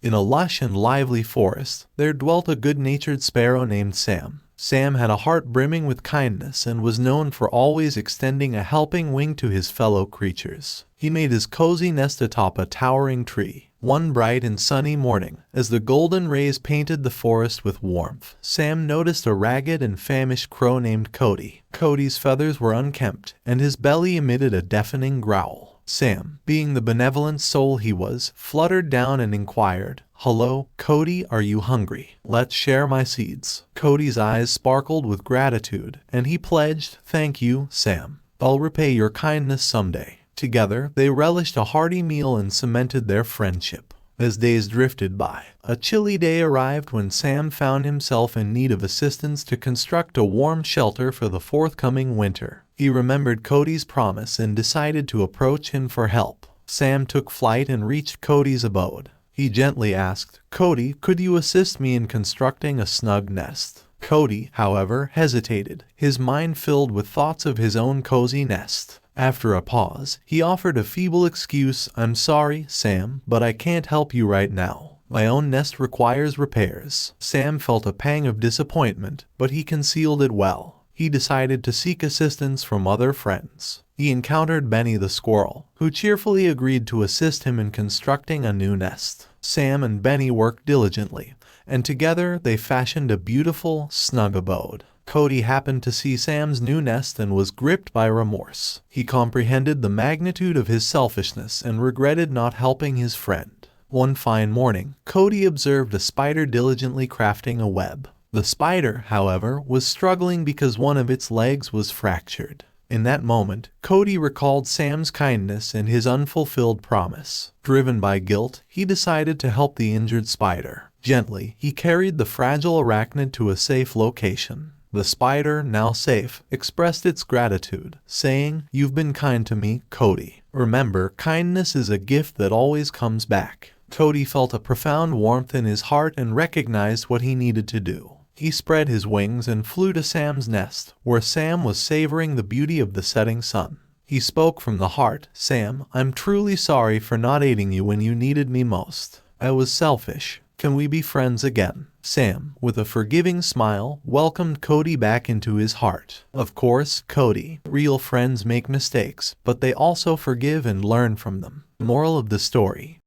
In a lush and lively forest, there dwelt a good-natured sparrow named Sam. Sam had a heart brimming with kindness and was known for always extending a helping wing to his fellow creatures. He made his cozy nest atop a towering tree. One bright and sunny morning, as the golden rays painted the forest with warmth, Sam noticed a ragged and famished crow named Cody. Cody's feathers were unkempt, and his belly emitted a deafening growl. Sam, being the benevolent soul he was, fluttered down and inquired, "Hello, Cody, are you hungry? Let's share my seeds." Cody's eyes sparkled with gratitude, and he pledged, "Thank you, Sam. I'll repay your kindness someday." Together, they relished a hearty meal and cemented their friendship. As days drifted by, a chilly day arrived when Sam found himself in need of assistance to construct a warm shelter for the forthcoming winter. He remembered Cody's promise and decided to approach him for help. Sam took flight and reached Cody's abode. He gently asked, "Cody, could you assist me in constructing a snug nest?" Cody, however, hesitated, his mind filled with thoughts of his own cozy nest. After a pause, he offered a feeble excuse, "I'm sorry, Sam, but I can't help you right now. My own nest requires repairs." Sam felt a pang of disappointment, but he concealed it well. He decided to seek assistance from other friends. He encountered Benny the squirrel, who cheerfully agreed to assist him in constructing a new nest. Sam and Benny worked diligently, and together they fashioned a beautiful, snug abode. Cody happened to see Sam's new nest and was gripped by remorse. He comprehended the magnitude of his selfishness and regretted not helping his friend. One fine morning, Cody observed a spider diligently crafting a web. The spider, however, was struggling because one of its legs was fractured. In that moment, Cody recalled Sam's kindness and his unfulfilled promise. Driven by guilt, he decided to help the injured spider. Gently, he carried the fragile arachnid to a safe location. The spider, now safe, expressed its gratitude, saying, "You've been kind to me, Cody. Remember, kindness is a gift that always comes back." Cody felt a profound warmth in his heart and recognized what he needed to do. He spread his wings and flew to Sam's nest, where Sam was savoring the beauty of the setting sun. He spoke from the heart, "Sam, I'm truly sorry for not aiding you when you needed me most. I was selfish. Can we be friends again?" Sam, with a forgiving smile, welcomed Cody back into his heart. Of course, Cody, real friends make mistakes, but they also forgive and learn from them. Moral of the story: